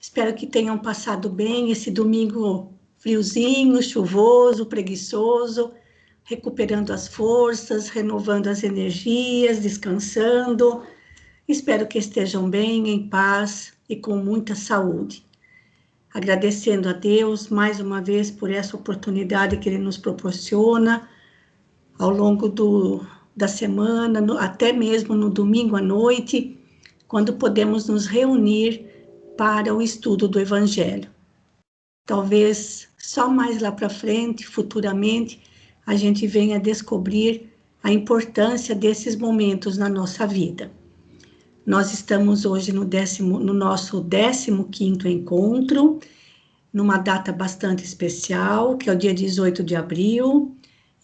Espero que tenham passado bem esse domingo friozinho, chuvoso, preguiçoso, recuperando as forças, renovando as energias, descansando. Espero que estejam bem, em paz e com muita saúde. Agradecendo a Deus mais uma vez por essa oportunidade que Ele nos proporciona ao longo da semana, até mesmo no domingo à noite, quando podemos nos reunir para o estudo do Evangelho. Talvez só mais lá para frente, futuramente, a gente venha descobrir a importância desses momentos na nossa vida. Nós estamos hoje no nosso 15º encontro, numa data bastante especial, que é o dia 18 de abril,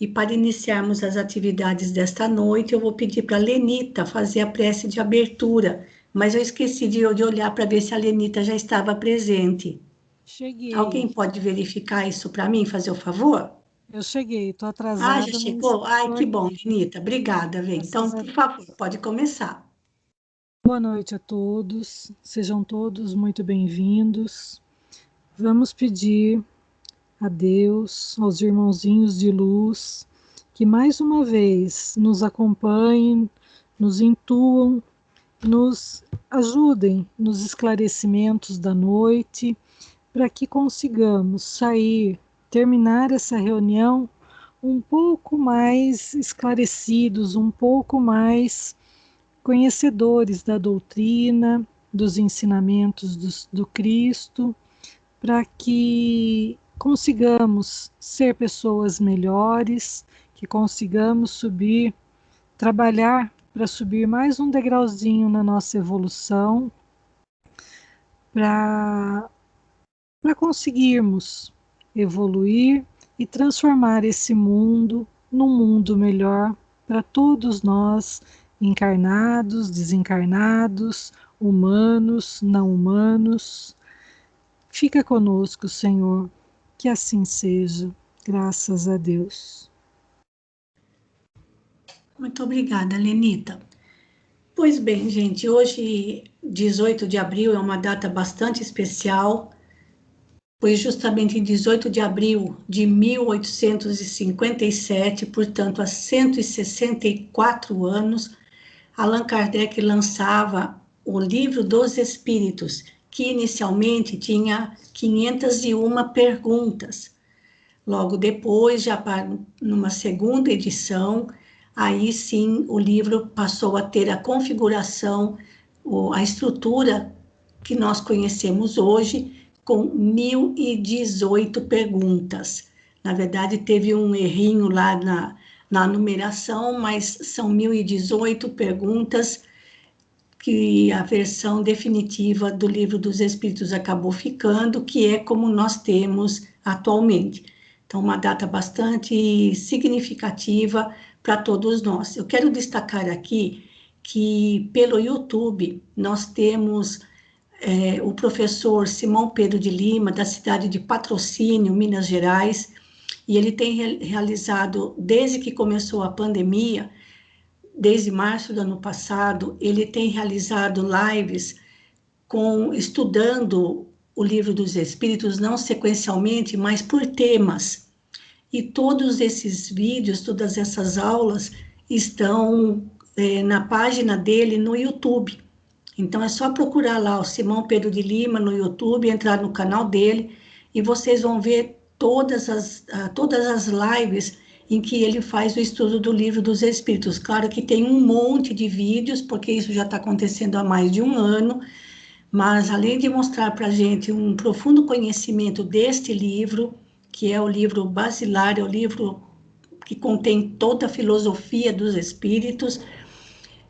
e para iniciarmos as atividades desta noite, eu vou pedir para a Lenita fazer a prece de abertura, mas eu esqueci de olhar para ver se a Lenita já estava presente. Cheguei. Alguém pode verificar isso para mim, fazer o favor? Eu cheguei, estou atrasada. Já chegou? Ai, que bom, Lenita, obrigada, vem. Então, por favor, pode começar. Boa noite a todos, sejam todos muito bem-vindos. Vamos pedir a Deus, aos irmãozinhos de luz, que mais uma vez nos acompanhem, nos intuam, nos ajudem nos esclarecimentos da noite, para que consigamos terminar essa reunião um pouco mais esclarecidos, um pouco mais conhecedores da doutrina, dos ensinamentos do Cristo, para que consigamos ser pessoas melhores, que consigamos trabalhar para subir mais um degrauzinho na nossa evolução, para conseguirmos evoluir e transformar esse mundo num mundo melhor para todos nós, encarnados, desencarnados, humanos, não humanos. Fica conosco, Senhor, que assim seja, graças a Deus. Muito obrigada, Lenita. Pois bem, gente, hoje, 18 de abril, é uma data bastante especial, pois justamente em 18 de abril de 1857, portanto, há 164 anos, Allan Kardec lançava o Livro dos Espíritos, que inicialmente tinha 501 perguntas. Logo depois, numa segunda edição, aí sim o livro passou a ter a configuração, a estrutura que nós conhecemos hoje, com 1.018 perguntas. Na verdade, teve um errinho lá na numeração, mas são 1.018 perguntas que a versão definitiva do Livro dos Espíritos acabou ficando, que é como nós temos atualmente. Então, uma data bastante significativa para todos nós. Eu quero destacar aqui que pelo YouTube nós temos o professor Simão Pedro de Lima, da cidade de Patrocínio, Minas Gerais, e ele tem realizado, desde que começou a pandemia, desde março do ano passado, ele tem realizado lives estudando o Livro dos Espíritos, não sequencialmente, mas por temas. E todos esses vídeos, todas essas aulas estão na página dele no YouTube. Então, é só procurar lá o Simão Pedro de Lima no YouTube, entrar no canal dele, e vocês vão ver todas as lives em que ele faz o estudo do Livro dos Espíritos. Claro que tem um monte de vídeos, porque isso já está acontecendo há mais de um ano, mas além de mostrar para a gente um profundo conhecimento deste livro, que é o livro basilar, é o livro que contém toda a filosofia dos espíritos,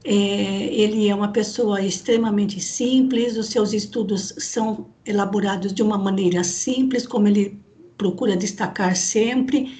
ele é uma pessoa extremamente simples, os seus estudos são elaborados de uma maneira simples, como ele procura destacar sempre,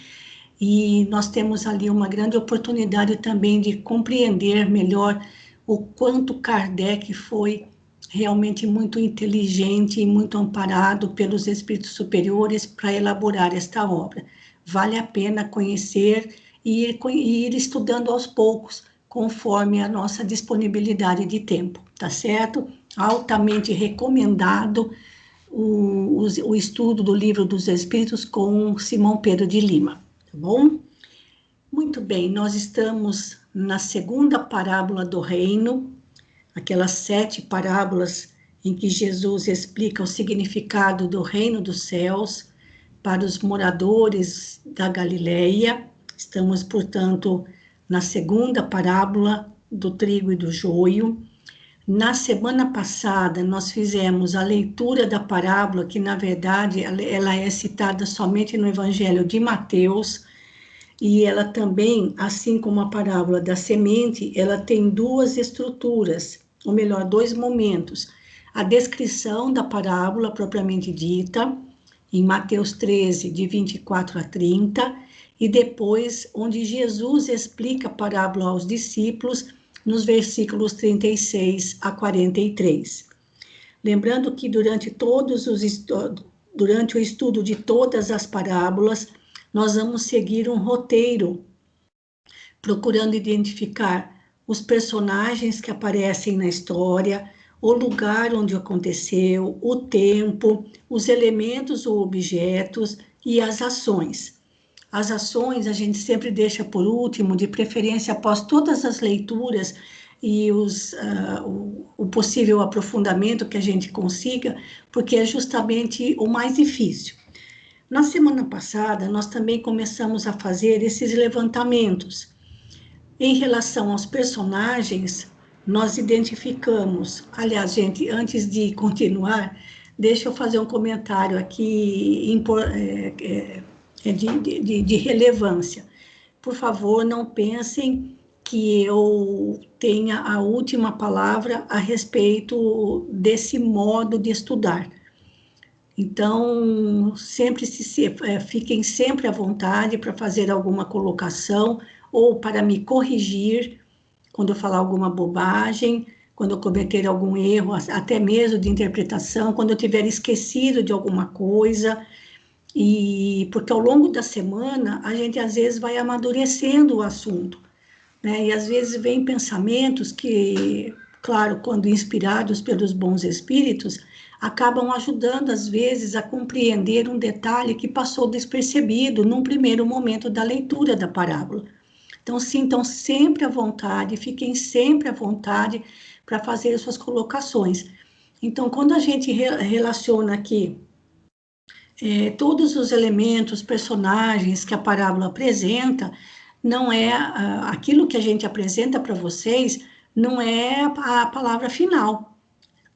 e nós temos ali uma grande oportunidade também de compreender melhor o quanto Kardec foi realmente muito inteligente e muito amparado pelos espíritos superiores para elaborar esta obra. Vale a pena conhecer e ir estudando aos poucos, conforme a nossa disponibilidade de tempo, tá certo? Altamente recomendado o estudo do Livro dos Espíritos com Simão Pedro de Lima, tá bom? Muito bem, nós estamos na segunda parábola do reino, aquelas 7 parábolas em que Jesus explica o significado do reino dos céus para os moradores da Galileia. Estamos, portanto, na segunda parábola do trigo e do joio. Na semana passada, nós fizemos a leitura da parábola, que, na verdade, ela é citada somente no Evangelho de Mateus, e ela também, assim como a parábola da semente, ela tem 2 estruturas, ou melhor, 2 momentos. A descrição da parábola propriamente dita, em Mateus 13, de 24 a 30, e depois, onde Jesus explica a parábola aos discípulos, nos versículos 36 a 43. Lembrando que durante o estudo de todas as parábolas, nós vamos seguir um roteiro, procurando identificar os personagens que aparecem na história, o lugar onde aconteceu, o tempo, os elementos ou objetos e as ações. As ações a gente sempre deixa por último, de preferência após todas as leituras e o possível aprofundamento que a gente consiga, porque é justamente o mais difícil. Na semana passada, nós também começamos a fazer esses levantamentos. Em relação aos personagens, nós identificamos, aliás, gente, antes de continuar, deixa eu fazer um comentário aqui de relevância. Por favor, não pensem que eu tenha a última palavra a respeito desse modo de estudar. Então, fiquem sempre à vontade para fazer alguma colocação ou para me corrigir quando eu falar alguma bobagem, quando eu cometer algum erro, até mesmo de interpretação, quando eu tiver esquecido de alguma coisa, porque ao longo da semana a gente às vezes vai amadurecendo o assunto, né? E às vezes vem pensamentos que, claro, quando inspirados pelos bons espíritos, acabam ajudando às vezes a compreender um detalhe que passou despercebido num primeiro momento da leitura da parábola. Então, sintam sempre à vontade, fiquem sempre à vontade para fazer suas colocações. Então, quando a gente relaciona aqui todos os elementos, personagens que a parábola apresenta, não é aquilo que a gente apresenta para vocês, não é a palavra final.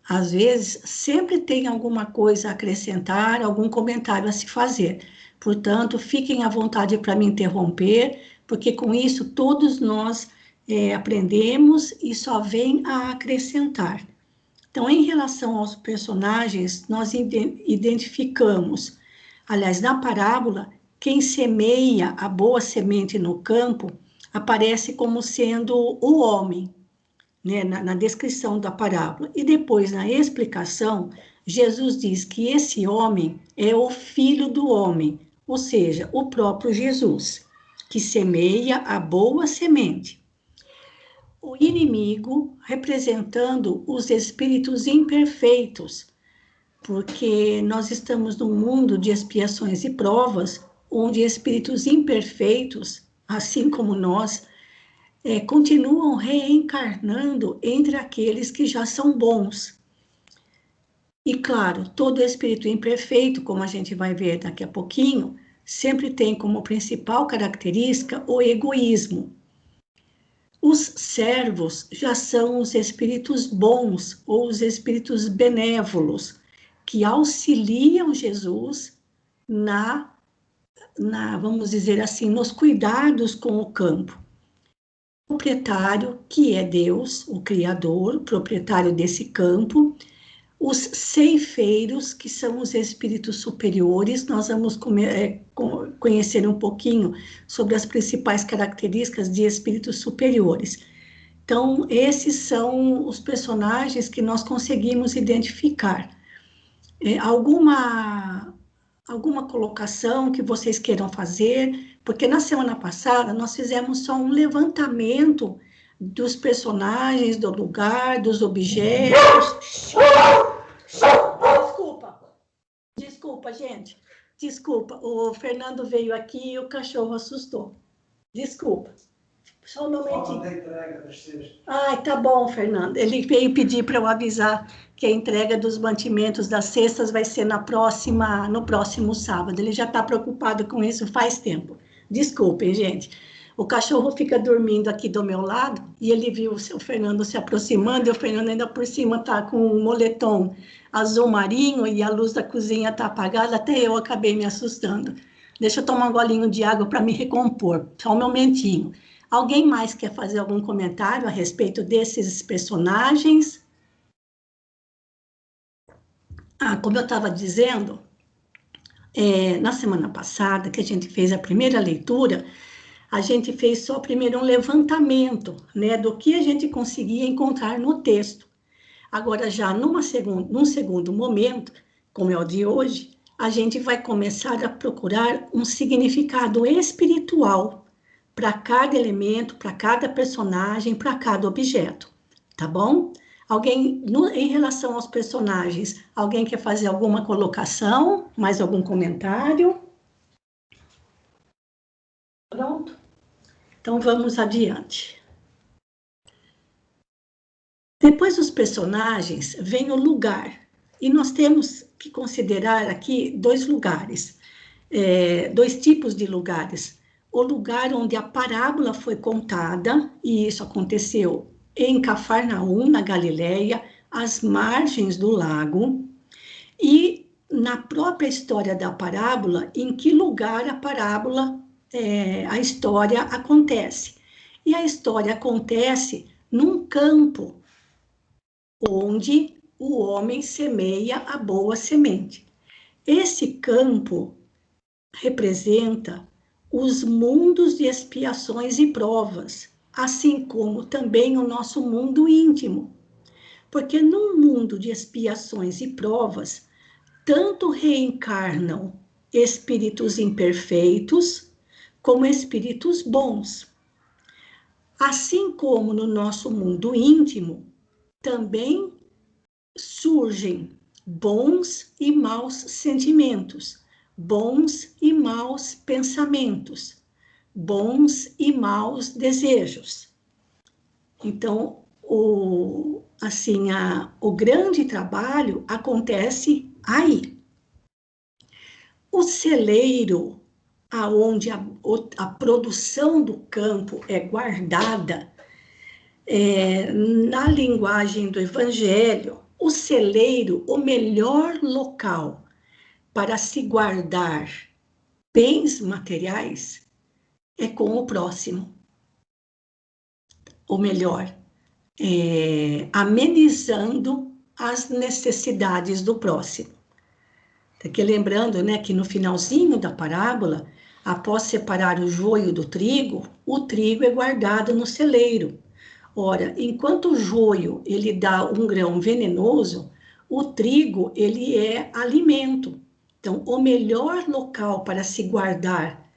Às vezes, sempre tem alguma coisa a acrescentar, algum comentário a se fazer. Portanto, fiquem à vontade para me interromper, porque com isso todos nós aprendemos e só vem a acrescentar. Então, em relação aos personagens, nós identificamos, aliás, na parábola, quem semeia a boa semente no campo aparece como sendo o homem, né, na descrição da parábola. E depois, na explicação, Jesus diz que esse homem é o filho do homem, ou seja, o próprio Jesus, que semeia a boa semente. O inimigo representando os espíritos imperfeitos, porque nós estamos num mundo de expiações e provas, onde espíritos imperfeitos, assim como nós, continuam reencarnando entre aqueles que já são bons. E claro, todo espírito imperfeito, como a gente vai ver daqui a pouquinho, sempre tem como principal característica o egoísmo. Os servos já são os espíritos bons ou os espíritos benévolos que auxiliam Jesus vamos dizer assim, nos cuidados com o campo. O proprietário, que é Deus, o Criador, proprietário desse campo, os ceifeiros, que são os espíritos superiores. Nós vamos conhecer um pouquinho sobre as principais características de espíritos superiores. Então, esses são os personagens que nós conseguimos identificar. Alguma colocação que vocês queiram fazer? Porque na semana passada nós fizemos só um levantamento dos personagens, do lugar, dos objetos. Desculpa. Desculpa, gente. Desculpa. O Fernando veio aqui e o cachorro assustou. Desculpa. Só um momentinho. Só a entrega das cestas. Ai, tá bom, Fernando. Ele veio pedir para eu avisar que a entrega dos mantimentos das cestas vai ser no próximo sábado. Ele já está preocupado com isso faz tempo. Desculpem, gente. O cachorro fica dormindo aqui do meu lado e ele viu o Fernando se aproximando e o Fernando ainda por cima está com um moletom azul marinho e a luz da cozinha está apagada, até eu acabei me assustando. Deixa eu tomar um golinho de água para me recompor, só um momentinho. Alguém mais quer fazer algum comentário a respeito desses personagens? Como eu estava dizendo, na semana passada, que a gente fez a primeira leitura, a gente fez só primeiro um levantamento, né, do que a gente conseguia encontrar no texto. Agora, já num segundo momento, como é o de hoje, a gente vai começar a procurar um significado espiritual para cada elemento, para cada personagem, para cada objeto, tá bom? Alguém, em relação aos personagens, alguém quer fazer alguma colocação? Mais algum comentário? Pronto? Então, vamos adiante. Depois dos personagens, vem o lugar. E nós temos que considerar aqui dois lugares, dois tipos de lugares. O lugar onde a parábola foi contada, e isso aconteceu em Cafarnaum, na Galileia, às margens do lago, e na própria história da parábola, em que lugar a parábola, a história acontece. E a história acontece num campo, onde o homem semeia a boa semente. Esse campo representa os mundos de expiações e provas, assim como também o nosso mundo íntimo. Porque num mundo de expiações e provas, tanto reencarnam espíritos imperfeitos, como espíritos bons. Assim como no nosso mundo íntimo, também surgem bons e maus sentimentos, bons e maus pensamentos, bons e maus desejos. Então, o grande trabalho acontece aí. O celeiro, aonde a produção do campo é guardada, na linguagem do Evangelho, o celeiro, o melhor local para se guardar bens materiais é com o próximo. Ou melhor, amenizando as necessidades do próximo. Aqui lembrando, né, que no finalzinho da parábola, após separar o joio do trigo, o trigo é guardado no celeiro. Ora, enquanto o joio ele dá um grão venenoso, o trigo ele é alimento. Então, o melhor local para se guardar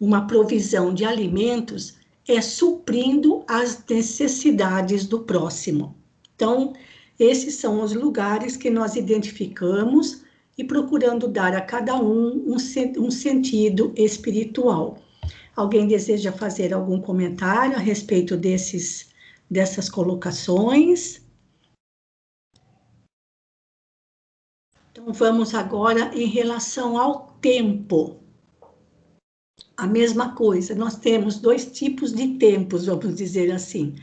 uma provisão de alimentos é suprindo as necessidades do próximo. Então, esses são os lugares que nós identificamos e procurando dar a cada um sentido espiritual. Alguém deseja fazer algum comentário a respeito dessas colocações? Então, vamos agora em relação ao tempo. A mesma coisa, nós temos dois tipos de tempos, vamos dizer assim.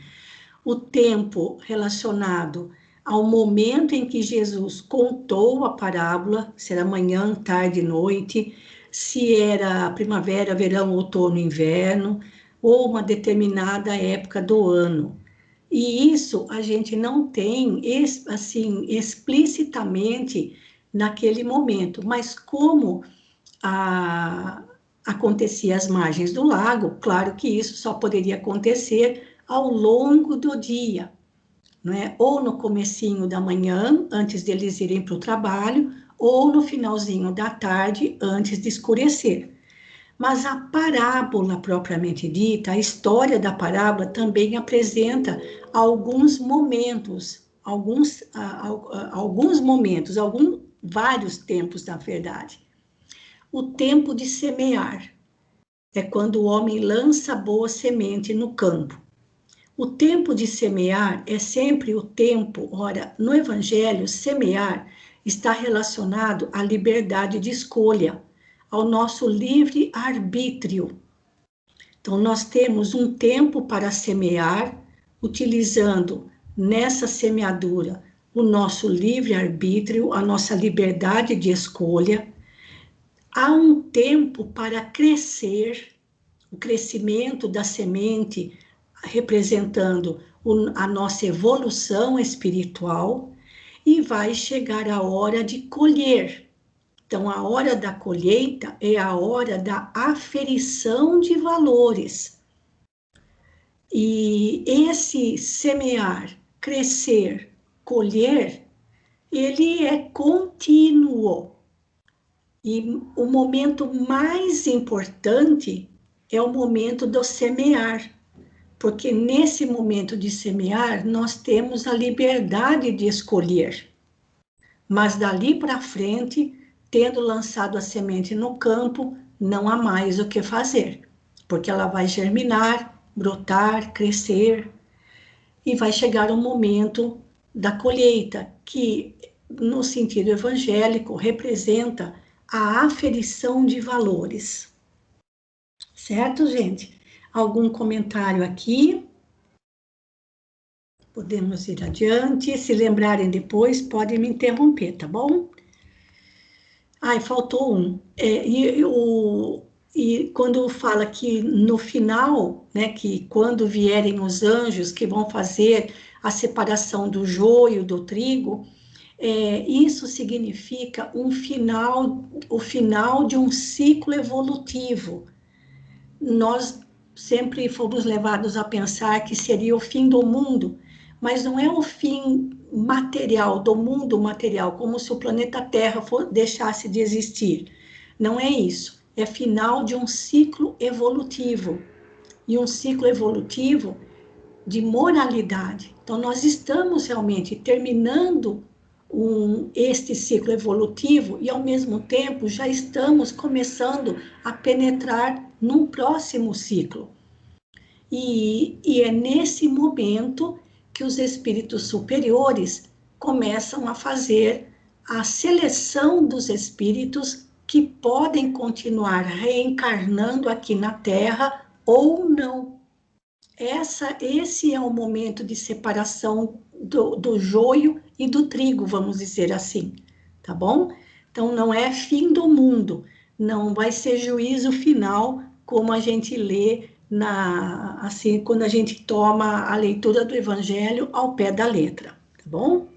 O tempo relacionado ao momento em que Jesus contou a parábola, se era manhã, tarde, noite, se era primavera, verão, outono, inverno, ou uma determinada época do ano. E isso a gente não tem, assim, explicitamente naquele momento, mas como acontecia às margens do lago, claro que isso só poderia acontecer ao longo do dia, não é? Ou no comecinho da manhã, antes deles irem para o trabalho, ou no finalzinho da tarde, antes de escurecer. Mas a parábola propriamente dita, a história da parábola também apresenta alguns momentos, vários tempos, na verdade. o tempo de semear. É quando o homem lança a boa semente no campo. O tempo de semear é sempre o tempo, ora, no Evangelho, semear está relacionado à liberdade de escolha, ao nosso livre arbítrio. Então, nós temos um tempo para semear, utilizando nessa semeadura o nosso livre arbítrio, a nossa liberdade de escolha. Há um tempo para crescer, o crescimento da semente, representando a nossa evolução espiritual, e vai chegar a hora de colher. Então, a hora da colheita é a hora da aferição de valores. E esse semear, crescer, colher, ele é contínuo. E o momento mais importante é o momento do semear, porque nesse momento de semear, nós temos a liberdade de escolher. Mas dali para frente, tendo lançado a semente no campo, não há mais o que fazer, porque ela vai germinar, brotar, crescer, e vai chegar o momento da colheita, que no sentido evangélico representa a aferição de valores. Certo, gente? Algum comentário aqui? Podemos ir adiante. Se lembrarem depois, podem me interromper, tá bom? Ai, faltou um. E quando fala que no final, né, que quando vierem os anjos que vão fazer a separação do joio do trigo, isso significa o final de um ciclo evolutivo. Nós sempre fomos levados a pensar que seria o fim do mundo, mas não é o fim material, do mundo material, como se o planeta Terra deixasse de existir. Não é isso. É final de um ciclo evolutivo. E um ciclo evolutivo de moralidade. Então, nós estamos realmente terminando este ciclo evolutivo e, ao mesmo tempo, já estamos começando a penetrar num próximo ciclo. E é nesse momento que os espíritos superiores começam a fazer a seleção dos espíritos que podem continuar reencarnando aqui na Terra ou não. Esse é o momento de separação do joio e do trigo, vamos dizer assim, tá bom? Então, não é fim do mundo, não vai ser juízo final, como a gente lê assim, quando a gente toma a leitura do Evangelho ao pé da letra, tá bom?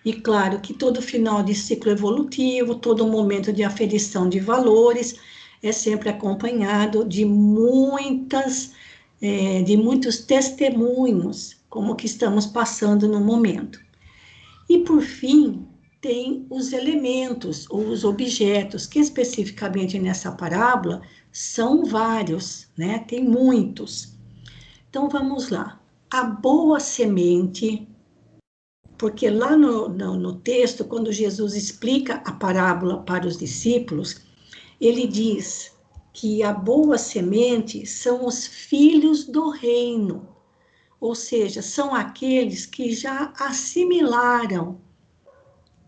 E claro que todo final de ciclo evolutivo, todo momento de aferição de valores, é sempre acompanhado de muitos testemunhos, como que estamos passando no momento. E, por fim, tem os elementos, ou os objetos, que especificamente nessa parábola são vários, né? Tem muitos. Então, vamos lá. A boa semente, porque lá no texto, quando Jesus explica a parábola para os discípulos, ele diz que a boa semente são os filhos do reino, ou seja, são aqueles que já assimilaram,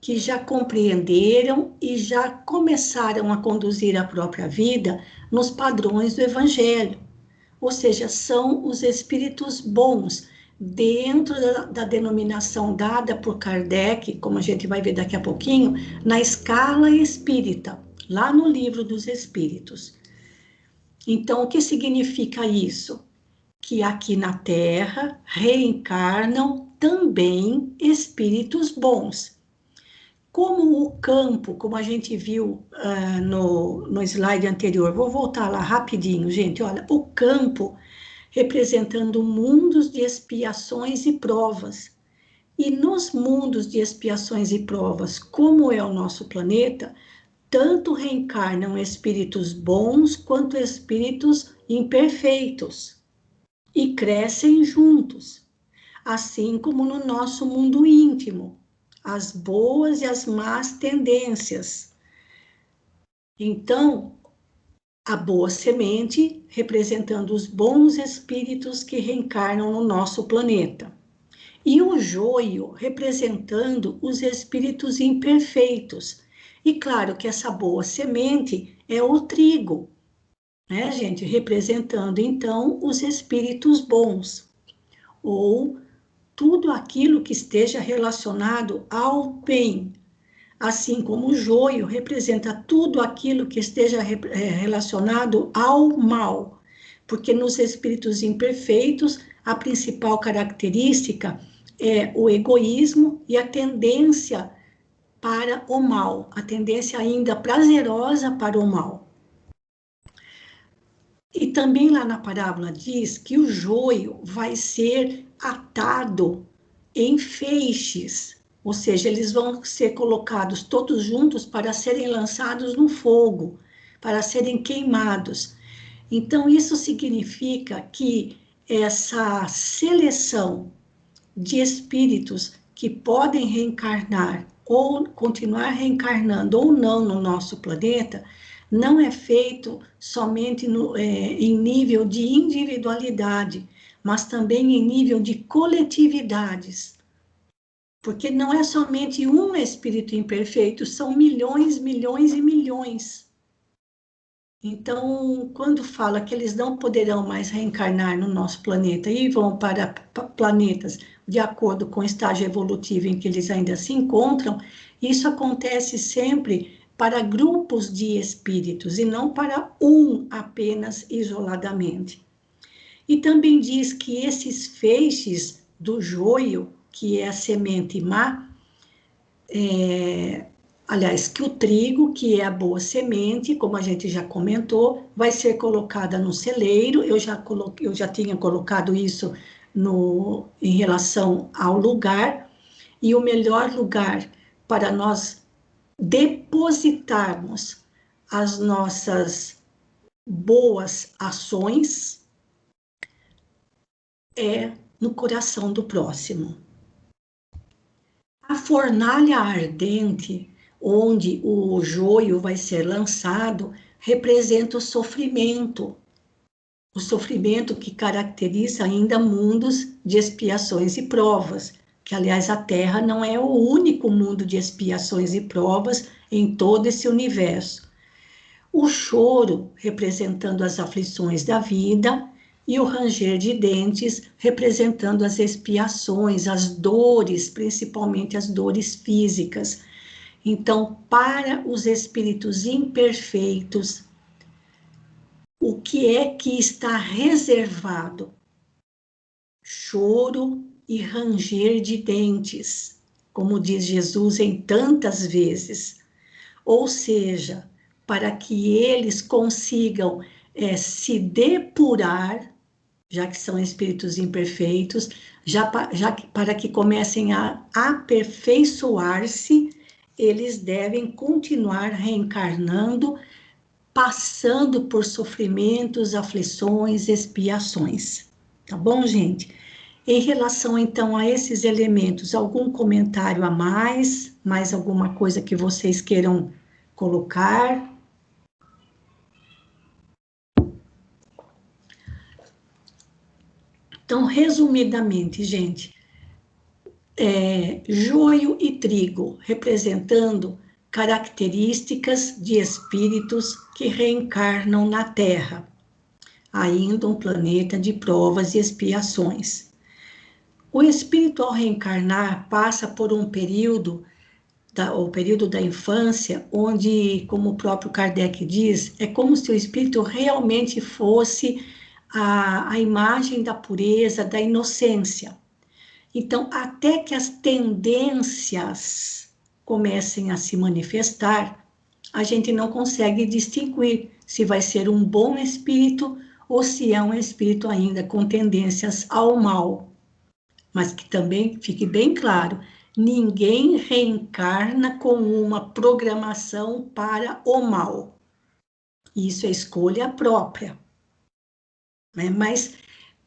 que já compreenderam e já começaram a conduzir a própria vida nos padrões do Evangelho, ou seja, são os espíritos bons, dentro da denominação dada por Kardec, como a gente vai ver daqui a pouquinho, na escala espírita, lá no Livro dos Espíritos. Então, o que significa isso? Que aqui na Terra reencarnam também espíritos bons. Como o campo, como a gente viu no slide anterior, vou voltar lá rapidinho, gente, olha, o campo representando mundos de expiações e provas. E nos mundos de expiações e provas, como é o nosso planeta, tanto reencarnam espíritos bons quanto espíritos imperfeitos e crescem juntos, assim como no nosso mundo íntimo, as boas e as más tendências. Então, a boa semente representando os bons espíritos que reencarnam no nosso planeta. E o joio representando os espíritos imperfeitos. E claro que essa boa semente é o trigo, né, gente? Representando, então, os espíritos bons, ou tudo aquilo que esteja relacionado ao bem, assim como o joio representa tudo aquilo que esteja relacionado ao mal, porque nos espíritos imperfeitos, a principal característica é o egoísmo e a tendência para o mal, a tendência ainda prazerosa para o mal. E também lá na parábola diz que o joio vai ser atado em feixes, ou seja, eles vão ser colocados todos juntos para serem lançados no fogo, para serem queimados. Então, isso significa que essa seleção de espíritos que podem reencarnar ou continuar reencarnando ou não no nosso planeta, não é feito somente em nível de individualidade, mas também em nível de coletividades. Porque não é somente um espírito imperfeito, são milhões, milhões e milhões. Então, quando fala que eles não poderão mais reencarnar no nosso planeta e vão para planetas de acordo com o estágio evolutivo em que eles ainda se encontram, isso acontece sempre para grupos de espíritos e não para um apenas isoladamente. E também diz que esses feixes do joio, que é a semente má, aliás, que o trigo, que é a boa semente, como a gente já comentou, vai ser colocada no celeiro. Eu já tinha colocado isso em relação ao lugar, e o melhor lugar para nós depositarmos as nossas boas ações é no coração do próximo. A fornalha ardente, onde o joio vai ser lançado, representa o sofrimento que caracteriza ainda mundos de expiações e provas, que, aliás, a Terra não é o único mundo de expiações e provas em todo esse universo. O choro, representando as aflições da vida, e o ranger de dentes, representando as expiações, as dores, principalmente as dores físicas. Então, para os espíritos imperfeitos, o que é que está reservado? Choro e ranger de dentes, como diz Jesus em tantas vezes. Ou seja, para que eles consigam se depurar, já que são espíritos imperfeitos, para que comecem a aperfeiçoar-se, eles devem continuar reencarnando, passando por sofrimentos, aflições, expiações. Tá bom, gente? Em relação, então, a esses elementos, algum comentário a mais? Mais alguma coisa que vocês queiram colocar? Então, resumidamente, gente, joio e trigo, representando características de espíritos que reencarnam na Terra, ainda um planeta de provas e expiações. O espírito, ao reencarnar, passa por um período, o período da infância, onde, como o próprio Kardec diz, é como se o espírito realmente fosse a imagem da pureza, da inocência. Então, até que as tendências comecem a se manifestar, a gente não consegue distinguir se vai ser um bom espírito ou se é um espírito ainda com tendências ao mal. Mas que também fique bem claro, ninguém reencarna com uma programação para o mal. Isso é escolha própria. Né? Mas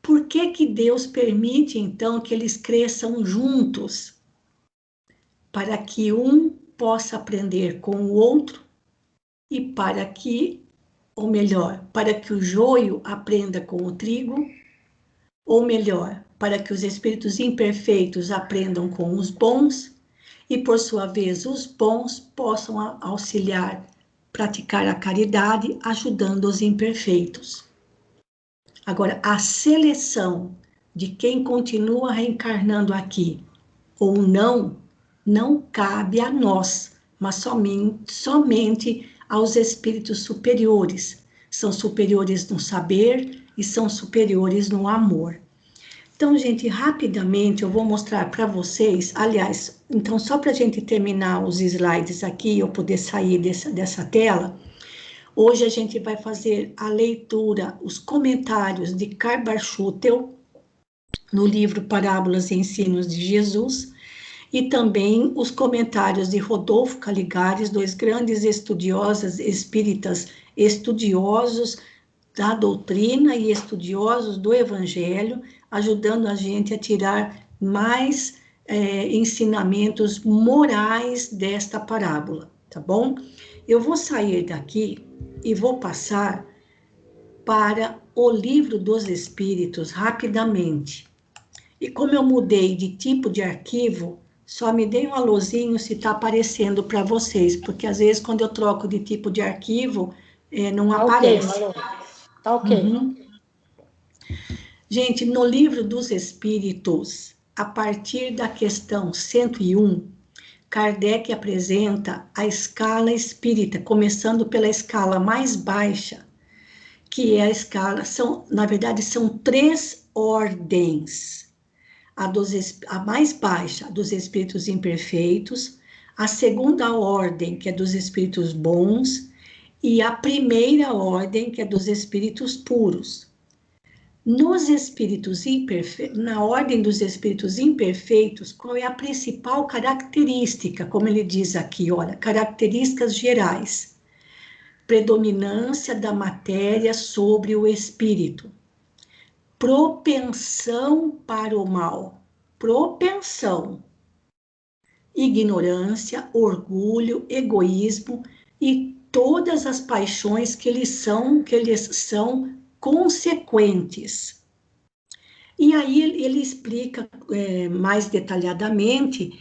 por que Deus permite, então, que eles cresçam juntos? Para que um possa aprender com o outro e para que, ou melhor, para que o joio aprenda com o trigo, ou melhor, para que os espíritos imperfeitos aprendam com os bons, e por sua vez os bons possam auxiliar, praticar a caridade, ajudando os imperfeitos. Agora, a seleção de quem continua reencarnando aqui ou não, não cabe a nós, mas somente aos espíritos superiores. São superiores no saber e são superiores no amor. Então, gente, rapidamente eu vou mostrar para vocês, aliás, então só para a gente terminar os slides aqui, eu poder sair dessa tela, hoje a gente vai fazer a leitura, os comentários de Karl Bartschutel, no livro Parábolas e Ensinos de Jesus, e também os comentários de Rodolfo Caligares, dois grandes estudiosos espíritas, estudiosos da doutrina e estudiosos do Evangelho, ajudando a gente a tirar mais ensinamentos morais desta parábola, tá bom? Eu vou sair daqui e vou passar para o Livro dos Espíritos rapidamente. E como eu mudei de tipo de arquivo, só me dê um alôzinho se está aparecendo para vocês, porque às vezes quando eu troco de tipo de arquivo, não aparece. Ok, Malu. Tá ok. Uhum. Gente, no Livro dos Espíritos, a partir da questão 101, Kardec apresenta a escala espírita, começando pela escala mais baixa, que é a escala, na verdade, são 3 ordens. A mais baixa, dos espíritos imperfeitos, a segunda ordem, que é dos espíritos bons, e a primeira ordem, que é dos espíritos puros. Nos espíritos imperfeitos, na ordem dos espíritos imperfeitos, qual é a principal característica? Como ele diz aqui, olha, características gerais. Predominância da matéria sobre o espírito. Propensão para o mal. Propensão. Ignorância, orgulho, egoísmo e todas as paixões que eles são consequentes. E aí ele explica mais detalhadamente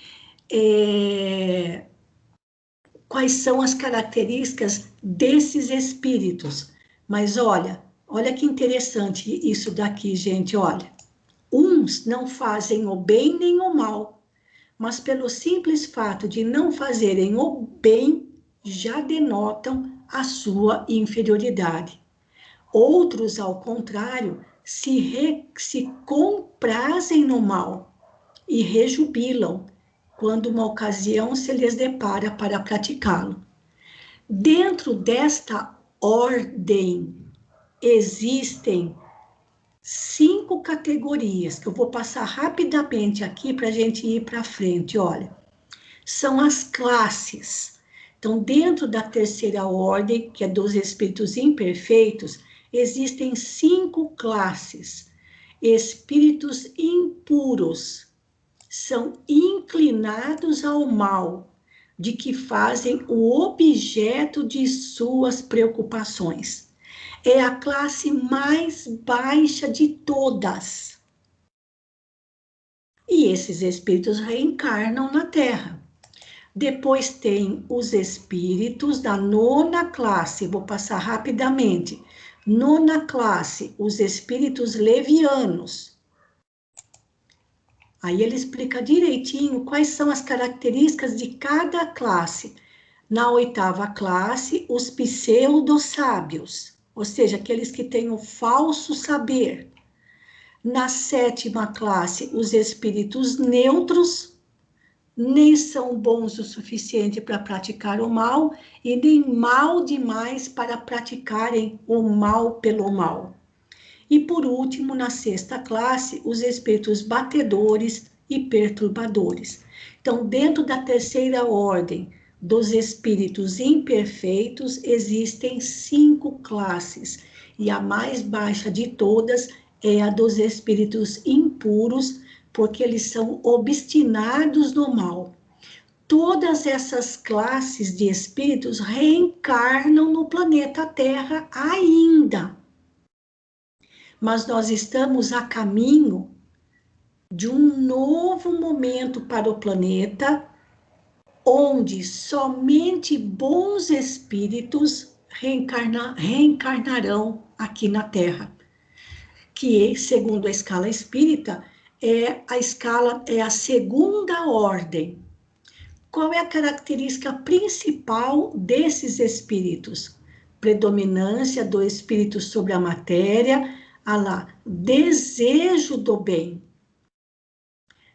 quais são as características desses espíritos. Mas olha que interessante isso daqui, gente, olha. Uns não fazem o bem nem o mal, mas pelo simples fato de não fazerem o bem, já denotam a sua inferioridade. Outros, ao contrário, se comprazem no mal e rejubilam quando uma ocasião se lhes depara para praticá-lo. Dentro desta ordem existem 5 categorias, que eu vou passar rapidamente aqui para a gente ir para frente, olha. São as classes. Então, dentro da terceira ordem, que é dos espíritos imperfeitos, existem 5 classes. Espíritos impuros são inclinados ao mal, de que fazem o objeto de suas preocupações. É a classe mais baixa de todas. E esses espíritos reencarnam na Terra. Depois tem os espíritos da 9ª classe, vou passar rapidamente. 9ª classe, os espíritos levianos. Aí ele explica direitinho quais são as características de cada classe. Na 8ª classe, os pseudo-sábios, ou seja, aqueles que têm o falso saber. Na 7ª classe, os espíritos neutros, nem são bons o suficiente para praticar o mal, e nem mal demais para praticarem o mal pelo mal. E por último, na 6ª classe, os espíritos batedores e perturbadores. Então, dentro da terceira ordem dos espíritos imperfeitos, existem 5 classes, e a mais baixa de todas é a dos espíritos impuros, porque eles são obstinados no mal. todas essas classes de espíritos reencarnam no planeta Terra ainda. Mas nós estamos a caminho de um novo momento para o planeta, onde somente bons espíritos reencarnarão aqui na Terra, que, segundo a escala espírita, é a segunda ordem. Qual é a característica principal desses espíritos? Predominância do espírito sobre a matéria, desejo do bem.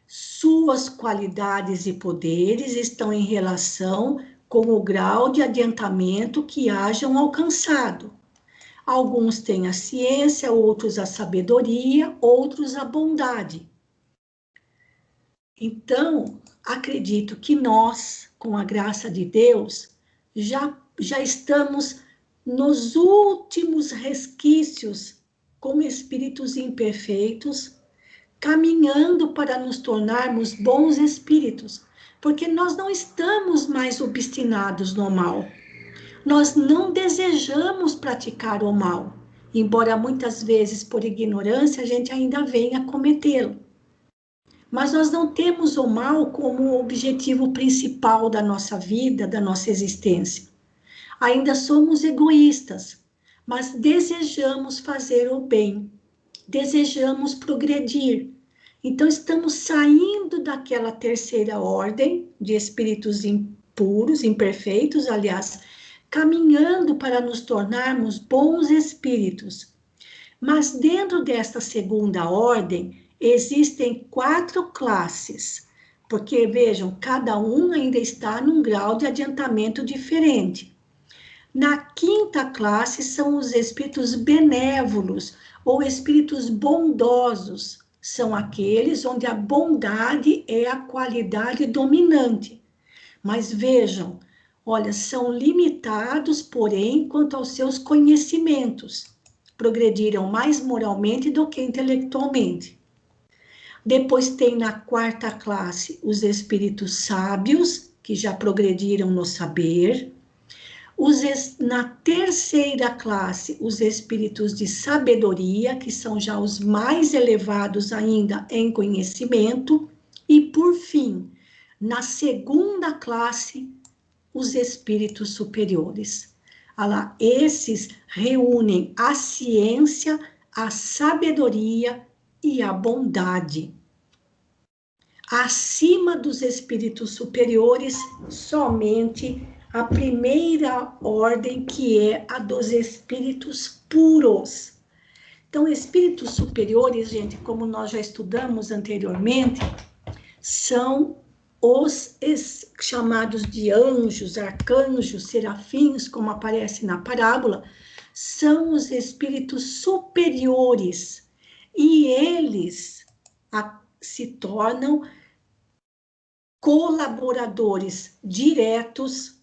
Suas qualidades e poderes estão em relação com o grau de adiantamento que hajam alcançado. Alguns têm a ciência, outros a sabedoria, outros a bondade. Então, acredito que nós, com a graça de Deus, já estamos nos últimos resquícios, como espíritos imperfeitos, caminhando para nos tornarmos bons espíritos, porque nós não estamos mais obstinados no mal. Nós não desejamos praticar o mal, embora muitas vezes, por ignorância, a gente ainda venha cometê-lo. Mas nós não temos o mal como objetivo principal da nossa vida, da nossa existência. Ainda somos egoístas, mas desejamos fazer o bem, desejamos progredir. Então, estamos saindo daquela terceira ordem de espíritos impuros, imperfeitos, aliás, caminhando para nos tornarmos bons espíritos. Mas dentro desta segunda ordem, existem 4 classes, porque, vejam, cada um ainda está num grau de adiantamento diferente. Na 5ª classe são os espíritos benévolos, ou espíritos bondosos, são aqueles onde a bondade é a qualidade dominante. Mas vejam, olha, são limitados, porém, quanto aos seus conhecimentos. Progrediram mais moralmente do que intelectualmente. Depois tem na 4ª classe os espíritos sábios, que já progrediram no saber. Na 3ª classe, os espíritos de sabedoria, que são já os mais elevados ainda em conhecimento. E, por fim, na 2ª classe, os espíritos superiores. Esses reúnem a ciência, a sabedoria e a bondade. Acima dos espíritos superiores, somente a primeira ordem, que é a dos espíritos puros. Então, espíritos superiores, gente, como nós já estudamos anteriormente, são os chamados de anjos, arcanjos, serafins, como aparece na parábola, são os espíritos superiores. E eles se tornam colaboradores diretos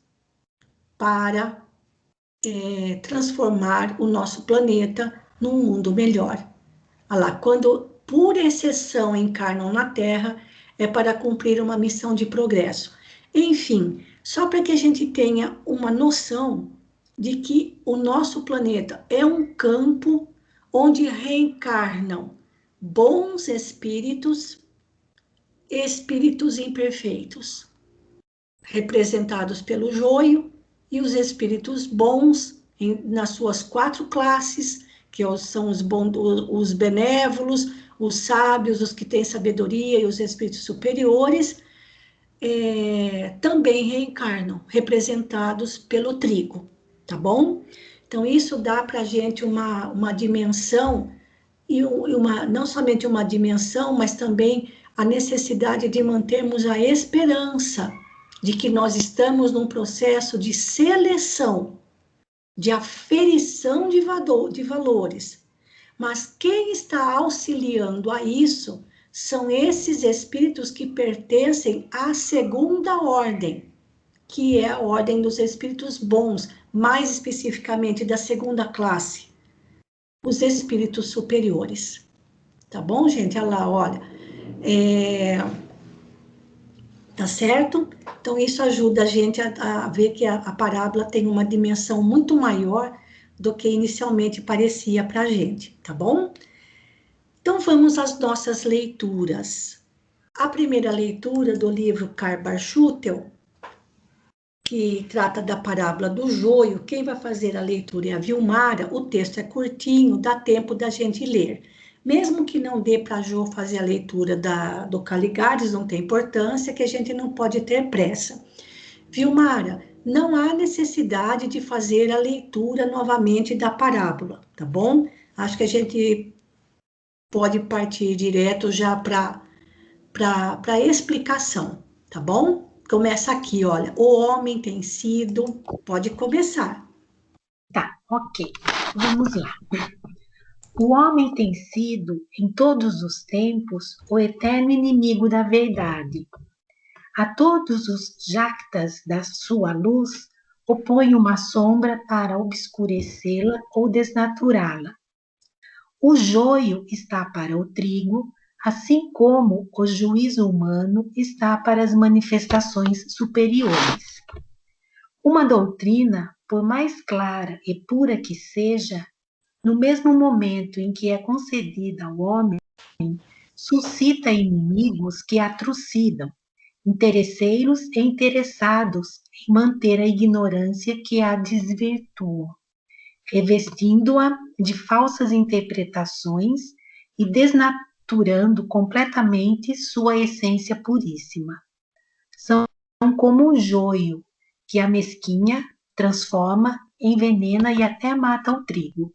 para transformar o nosso planeta num mundo melhor. Quando, por exceção, encarnam na Terra, é para cumprir uma missão de progresso. Enfim, só para que a gente tenha uma noção de que o nosso planeta é um campo onde reencarnam bons espíritos, espíritos imperfeitos, representados pelo joio, e os espíritos bons, nas suas 4 classes, que são os benévolos, os sábios, os que têm sabedoria e os espíritos superiores, também reencarnam, representados pelo trigo, tá bom? Então, isso dá para a gente uma dimensão, não somente uma dimensão, mas também a necessidade de mantermos a esperança de que nós estamos num processo de seleção, de aferição de valores. Mas quem está auxiliando a isso são esses espíritos que pertencem à 2ª ordem, que é a ordem dos espíritos bons, mais especificamente da 2ª classe, os espíritos superiores. Tá bom, gente? Olha lá, olha. Tá certo? Então, isso ajuda a gente a ver que a parábola tem uma dimensão muito maior do que inicialmente parecia para a gente, tá bom? Então, vamos às nossas leituras. A primeira leitura do livro Karl Schutel, que trata da parábola do joio, quem vai fazer a leitura é a Vilmara, o texto é curtinho, dá tempo da gente ler. Mesmo que não dê para a Jo fazer a leitura do Caligares, não tem importância, que a gente não pode ter pressa. Vilmara, não há necessidade de fazer a leitura novamente da parábola, tá bom? Acho que a gente pode partir direto já para a explicação, tá bom? Começa aqui, olha. O homem tem sido. Pode começar. Tá, ok. Vamos lá. O homem tem sido, em todos os tempos, o eterno inimigo da verdade. A todos os jactas da sua luz, opõe uma sombra para obscurecê-la ou desnaturá-la. O joio está para o trigo, assim como o juízo humano está para as manifestações superiores. Uma doutrina, por mais clara e pura que seja, no mesmo momento em que é concedida ao homem, suscita inimigos que a trucidam, interesseiros e interessados em manter a ignorância que a desvirtua, revestindo-a de falsas interpretações e desnaturando completamente sua essência puríssima. São como um joio que a mesquinha transforma, envenena e até mata o trigo.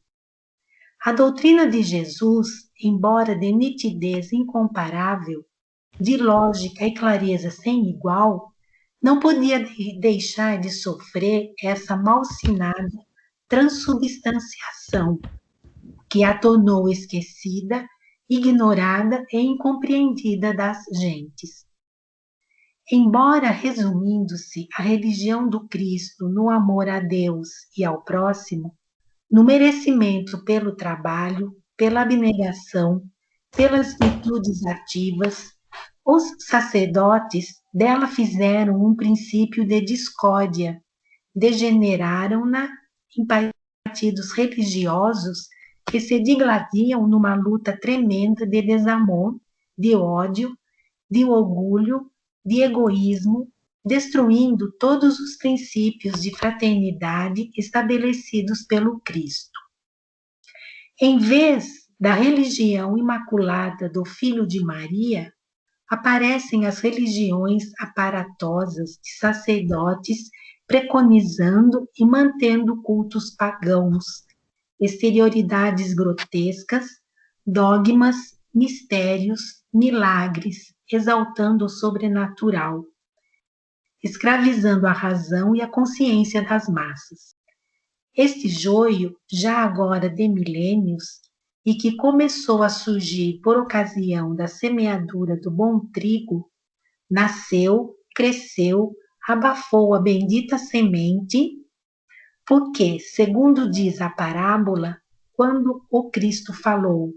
A doutrina de Jesus, embora de nitidez incomparável, de lógica e clareza sem igual, não podia deixar de sofrer essa malsinada transubstanciação que a tornou esquecida, ignorada e incompreendida das gentes. Embora resumindo-se a religião do Cristo no amor a Deus e ao próximo, no merecimento pelo trabalho, pela abnegação, pelas virtudes ativas, os sacerdotes dela fizeram um princípio de discórdia, degeneraram-na em partidos religiosos que se digladiam numa luta tremenda de desamor, de ódio, de orgulho, de egoísmo, destruindo todos os princípios de fraternidade estabelecidos pelo Cristo. Em vez da religião imaculada do Filho de Maria, aparecem as religiões aparatosas de sacerdotes preconizando e mantendo cultos pagãos, exterioridades grotescas, dogmas, mistérios, milagres, exaltando o sobrenatural, escravizando a razão e a consciência das massas. Este joio, já agora de milênios, e que começou a surgir por ocasião da semeadura do bom trigo, nasceu, cresceu, abafou a bendita semente, porque, segundo diz a parábola, quando o Cristo falou,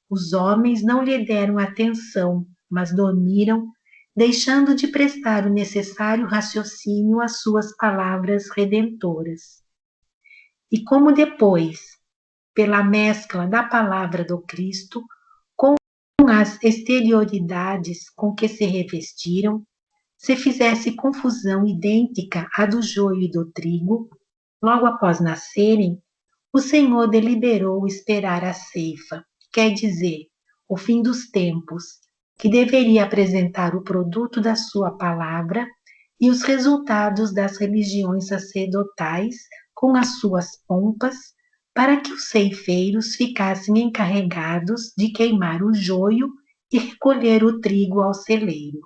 os homens não lhe deram atenção, mas dormiram, deixando de prestar o necessário raciocínio às suas palavras redentoras. E como depois, pela mescla da palavra do Cristo com as exterioridades com que se revestiram, se fizesse confusão idêntica à do joio e do trigo, logo após nascerem, o Senhor deliberou esperar a ceifa, quer dizer, o fim dos tempos, que deveria apresentar o produto da sua palavra e os resultados das religiões sacerdotais com as suas pompas, para que os ceifeiros ficassem encarregados de queimar o joio e recolher o trigo ao celeiro.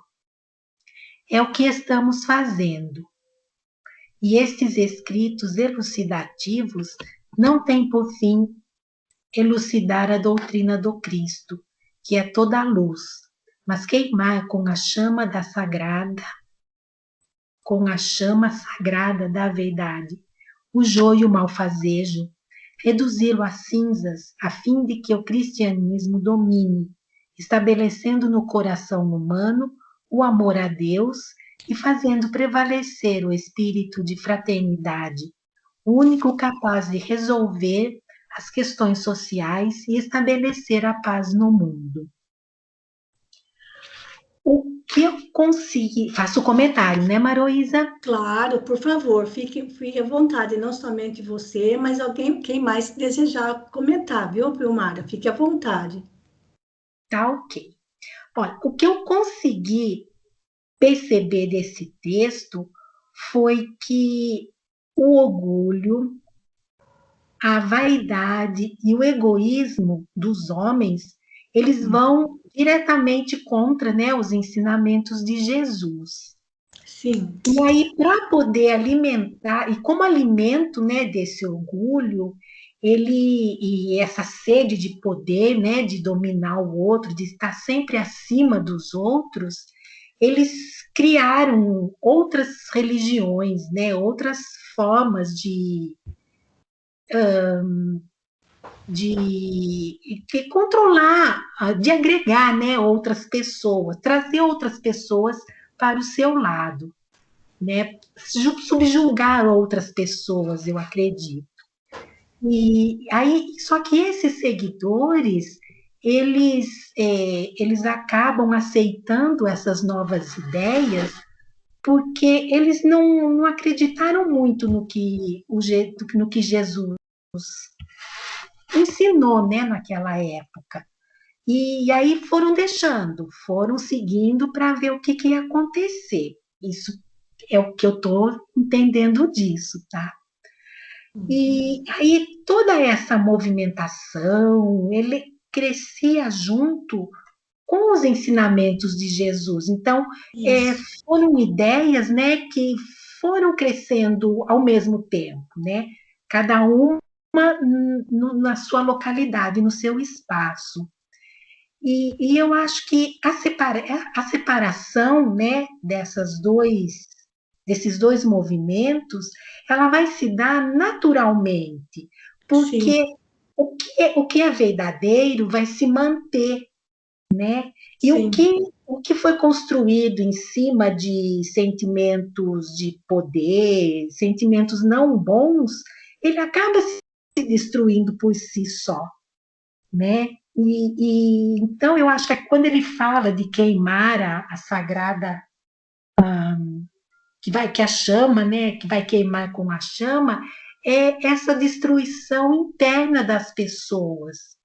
É o que estamos fazendo. E estes escritos elucidativos não têm por fim elucidar a doutrina do Cristo, que é toda a luz, mas queimar com a chama sagrada da verdade, o joio malfazejo, reduzi-lo a cinzas, a fim de que o cristianismo domine, estabelecendo no coração humano o amor a Deus e fazendo prevalecer o espírito de fraternidade, único capaz de resolver as questões sociais e estabelecer a paz no mundo. O que eu consegui... Faço comentário, né, Maroísa? Claro, por favor, fique à vontade, não somente você, mas alguém, quem mais desejar comentar, viu, Vilmara? Fique à vontade. Tá ok. Olha, o que eu consegui perceber desse texto foi que o orgulho, a vaidade e o egoísmo dos homens, eles vão diretamente contra, né, os ensinamentos de Jesus. Sim. E aí, para poder alimentar, e como alimento, né, desse orgulho, e essa sede de poder, né, de dominar o outro, de estar sempre acima dos outros, eles criaram outras religiões, né, outras formas de controlar, de agregar, né, outras pessoas, trazer outras pessoas para o seu lado, né, subjugar outras pessoas, eu acredito. E aí, só que esses seguidores, eles acabam aceitando essas novas ideias porque eles não acreditaram muito no que Jesus ensinou, né, naquela época. E aí foram seguindo para ver o que ia acontecer. Isso é o que eu estou entendendo disso, tá? E aí toda essa movimentação, ele crescia junto com os ensinamentos de Jesus. Então, foram ideias, né, que foram crescendo ao mesmo tempo, né? Cada uma na sua localidade, no seu espaço. E eu acho que a separação, né, desses dois movimentos, ela vai se dar naturalmente, porque o que é verdadeiro vai se manter, né? E o que foi construído em cima de sentimentos de poder, sentimentos não bons, ele acaba se destruindo por si só, né? Então eu acho que quando ele fala de queimar a sagrada, que a chama, né, que vai queimar com a chama, é essa destruição interna das pessoas,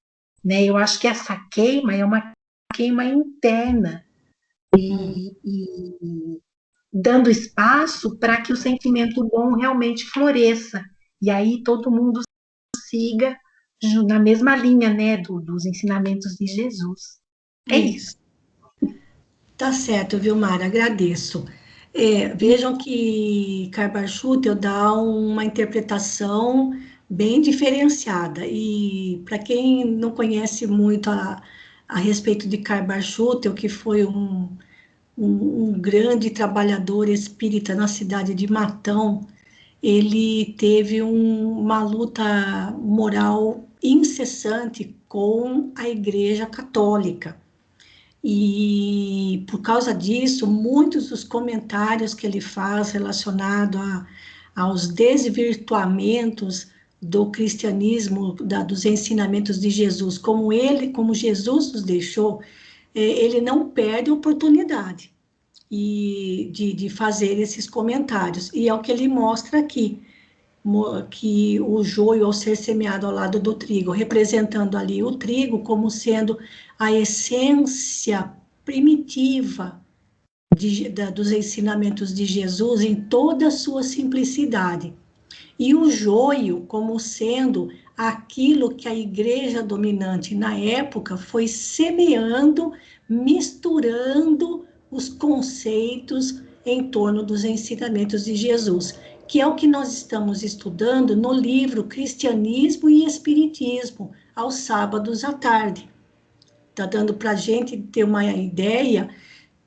né? Eu acho que essa queima é uma queima interna e dando espaço para que o sentimento bom realmente floresça. E aí todo mundo siga na mesma linha, né, dos ensinamentos de Jesus. É isso. Tá certo, Vilmar, agradeço. Vejam que Karl Schutter dá uma interpretação bem diferenciada. E para quem não conhece muito a respeito de Karl Schutter, que foi um grande trabalhador espírita na cidade de Matão, ele teve uma luta moral incessante com a Igreja Católica. E por causa disso, muitos dos comentários que ele faz relacionados aos desvirtuamentos do cristianismo, dos ensinamentos de Jesus, como Jesus nos deixou, ele não perde a oportunidade de fazer esses comentários. E é o que ele mostra aqui, que o joio, ao ser semeado ao lado do trigo, representando ali o trigo como sendo a essência primitiva dos ensinamentos de Jesus em toda a sua simplicidade. E o joio como sendo aquilo que a igreja dominante na época foi semeando, misturando os conceitos em torno dos ensinamentos de Jesus, que é o que nós estamos estudando no livro Cristianismo e Espiritismo, aos sábados à tarde. Está dando para a gente ter uma ideia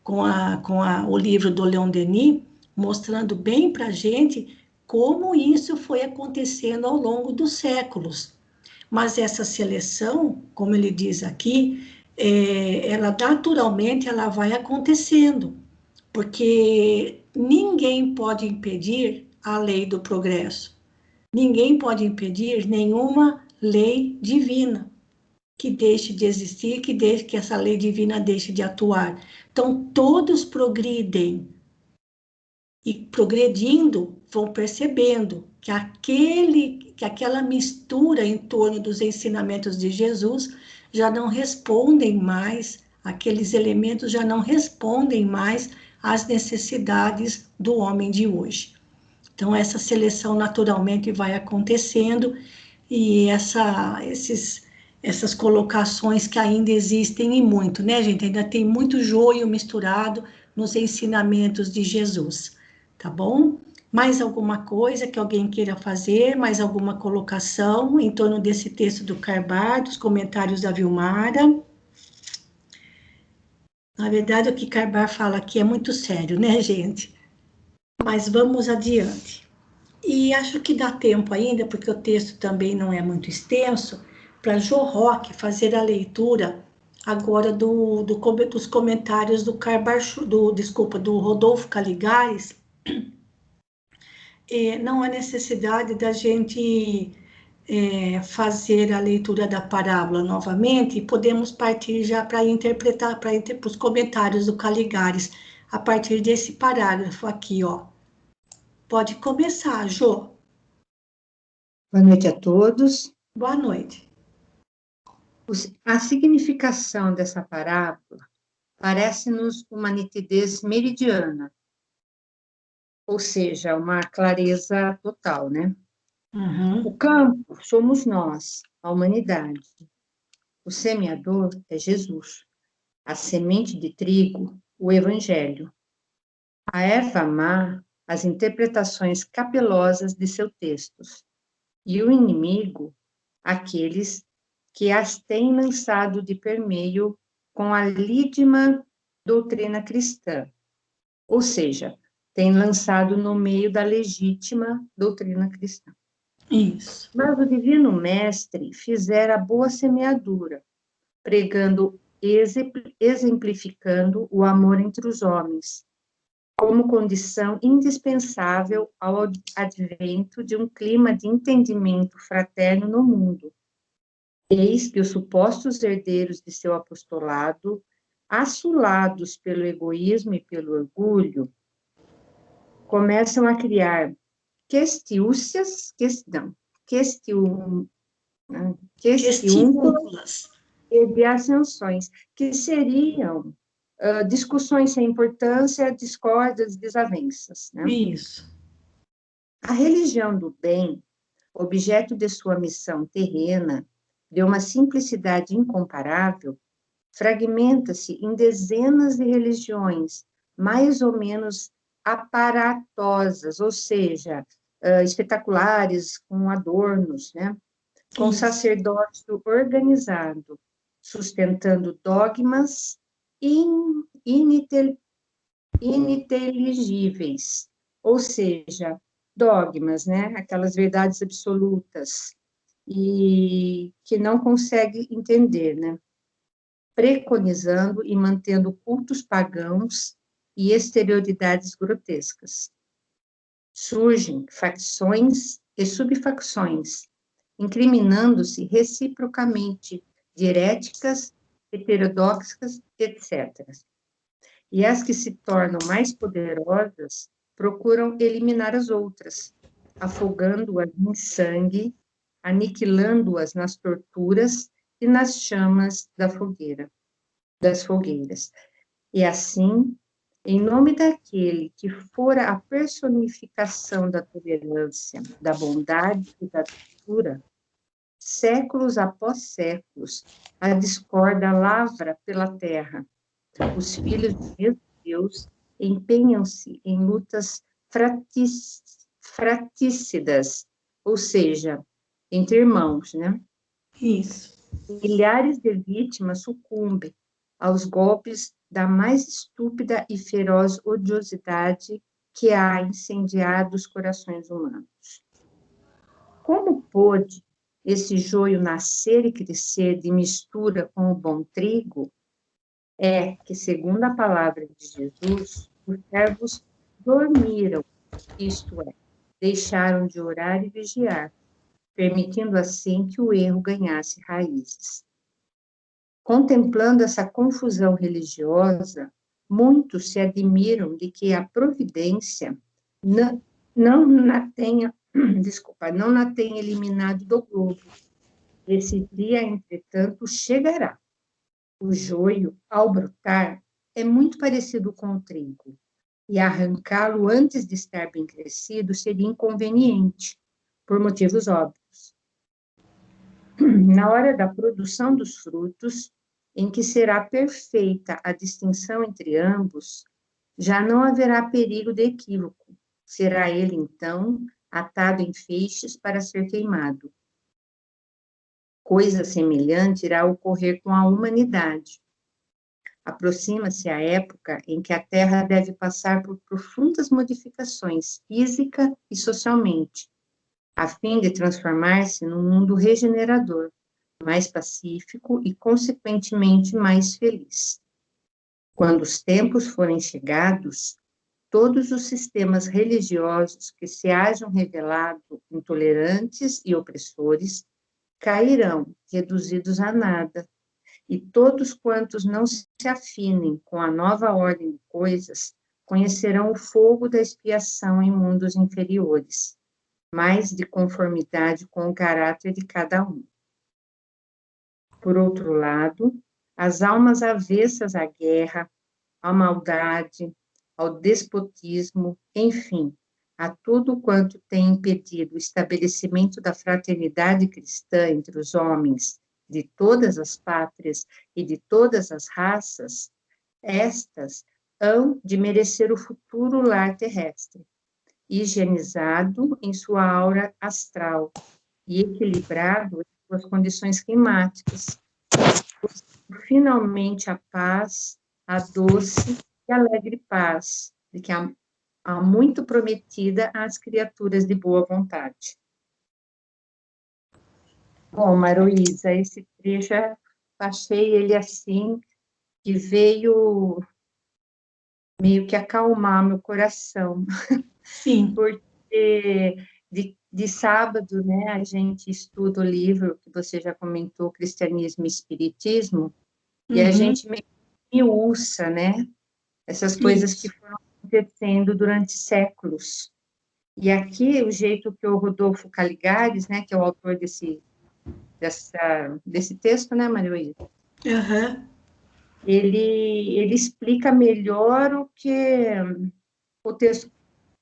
o livro do Leon Denis, mostrando bem para a gente como isso foi acontecendo ao longo dos séculos. Mas essa seleção, como ele diz aqui, ela naturalmente ela vai acontecendo, porque ninguém pode impedir a lei do progresso. Ninguém pode impedir nenhuma lei divina que deixe de existir, que essa lei divina deixe de atuar. Então, todos progridem, e progredindo, vão percebendo que aquela mistura em torno dos ensinamentos de Jesus já não respondem mais, aqueles elementos já não respondem mais às necessidades do homem de hoje. Então, essa seleção naturalmente vai acontecendo, e essas colocações que ainda existem, e muito, né, gente? Ainda tem muito joio misturado nos ensinamentos de Jesus, tá bom? Mais alguma coisa que alguém queira fazer? Mais alguma colocação em torno desse texto do Carbar, dos comentários da Vilmara? Na verdade, o que Carbar fala aqui é muito sério, né, gente? Mas vamos adiante. E acho que dá tempo ainda, porque o texto também não é muito extenso, para Jo Roque fazer a leitura agora dos comentários do do Rodolfo Caligares. Não há necessidade da gente fazer a leitura da parábola novamente, e podemos partir já para interpretar, para os comentários do Caligares, a partir desse parágrafo aqui, ó. Pode começar, Jo. Boa noite a todos. Boa noite. A significação dessa parábola parece-nos uma nitidez meridiana, ou seja, uma clareza total, né? Uhum. O campo somos nós, a humanidade. O semeador é Jesus. A semente de trigo, o evangelho. A erva má, as interpretações capelosas de seus textos. E o inimigo, aqueles que as têm lançado de permeio com a lídima doutrina cristã, ou seja, tem lançado no meio da legítima doutrina cristã. Isso. Mas o Divino Mestre fizera boa semeadura, pregando, exemplificando o amor entre os homens, como condição indispensável ao advento de um clima de entendimento fraterno no mundo. Eis que os supostos herdeiros de seu apostolado, assolados pelo egoísmo e pelo orgulho, começam a criar questiúnculas e de ascensões, que seriam discussões sem importância, discórdias, desavenças, né? Isso. A religião do bem, objeto de sua missão terrena, de uma simplicidade incomparável, fragmenta-se em dezenas de religiões, mais ou menos aparatosas, ou seja, espetaculares, com adornos, né? Com Isso. sacerdócio organizado, sustentando dogmas ininteligíveis, ou seja, dogmas, né? Aquelas verdades absolutas, e que não consegue entender, né? Preconizando e mantendo cultos pagãos e exterioridades grotescas. Surgem facções e subfacções, incriminando-se reciprocamente de heréticas, heterodoxas, etc. E as que se tornam mais poderosas procuram eliminar as outras, afogando-as em sangue, aniquilando-as nas torturas e nas chamas das fogueiras. E assim, em nome daquele que fora a personificação da tolerância, da bondade e da doçura, séculos após séculos, a discórdia lavra pela terra. Os filhos do mesmo Deus empenham-se em lutas fratricidas, ou seja, entre irmãos, né? Isso. Milhares de vítimas sucumbem aos golpes da mais estúpida e feroz odiosidade que há incendiado os corações humanos. Como pôde esse joio nascer e crescer de mistura com o bom trigo? É que, segundo a palavra de Jesus, os servos dormiram, isto é, deixaram de orar e vigiar, permitindo assim que o erro ganhasse raízes. Contemplando essa confusão religiosa, muitos se admiram de que a providência não na tenha, não na tenha eliminado do globo. Esse dia, entretanto, chegará. O joio, ao brotar, é muito parecido com o trigo, e arrancá-lo antes de estar bem crescido seria inconveniente, por motivos óbvios. Na hora da produção dos frutos, em que será perfeita a distinção entre ambos, já não haverá perigo de equívoco. Será ele, então, atado em feixes para ser queimado. Coisa semelhante irá ocorrer com a humanidade. Aproxima-se a época em que a Terra deve passar por profundas modificações física e socialmente, a fim de transformar-se num mundo regenerador, mais pacífico e, consequentemente, mais feliz. Quando os tempos forem chegados, todos os sistemas religiosos que se hajam revelado intolerantes e opressores cairão, reduzidos a nada, e todos quantos não se afinem com a nova ordem de coisas conhecerão o fogo da expiação em mundos inferiores, mais de conformidade com o caráter de cada um. Por outro lado, as almas avessas à guerra, à maldade, ao despotismo, enfim, a tudo quanto tem impedido o estabelecimento da fraternidade cristã entre os homens de todas as pátrias e de todas as raças, estas hão de merecer o futuro lar terrestre, higienizado em sua aura astral e equilibrado em suas condições climáticas, finalmente a paz, a doce e alegre paz, de que há muito prometida às criaturas de boa vontade. Bom, Maruísa, esse trecho, eu achei ele assim, que veio meio que acalmar meu coração. Sim. Porque de sábado, né, a gente estuda o livro que você já comentou, Cristianismo e Espiritismo, e a gente meio que miúça, né, essas coisas que foram acontecendo durante séculos. E aqui, o jeito que o Rodolfo Caligares, né, que é o autor desse texto, né, Maria Luísa? Uhum. Ele explica melhor o que o texto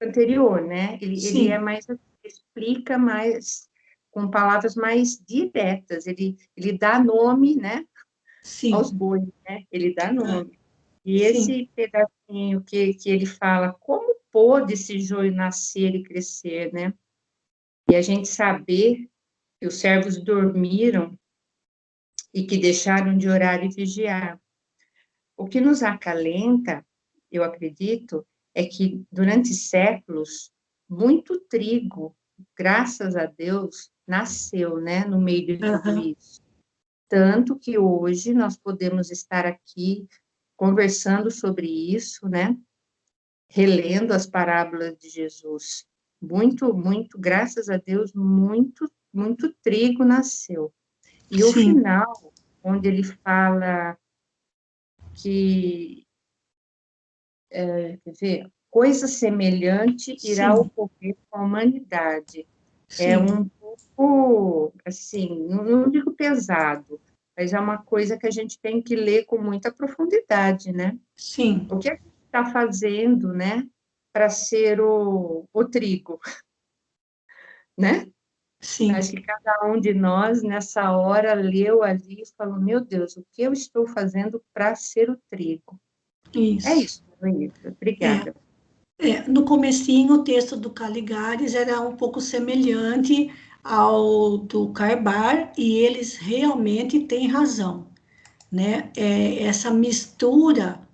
anterior, né? Ele é mais, explica mais, com palavras mais diretas, ele dá nome, né, aos bois, né? Ele dá nome. E esse pedacinho que ele fala, como pôde esse joio nascer e crescer, né? E a gente saber que os servos dormiram e que deixaram de orar e vigiar. O que nos acalenta, eu acredito, é que durante séculos, muito trigo, graças a Deus, nasceu, né, no meio de tudo isso. Tanto que hoje nós podemos estar aqui conversando sobre isso, né, relendo as parábolas de Jesus. Muito, muito, graças a Deus, muito, muito trigo nasceu. E o final, onde ele fala que, quer ver, coisa semelhante irá ocorrer com a humanidade. É um pouco, assim, não digo pesado, mas é uma coisa que a gente tem que ler com muita profundidade, né? Sim. O que a gente está fazendo, né, para ser o trigo, né? Sim. Acho que cada um de nós, nessa hora, leu ali e falou, meu Deus, o que eu estou fazendo para ser o trigo? Isso. É isso, Luísa. Obrigada. No comecinho, o texto do Caligares era um pouco semelhante ao do Carbar, e eles realmente têm razão, né? Essa mistura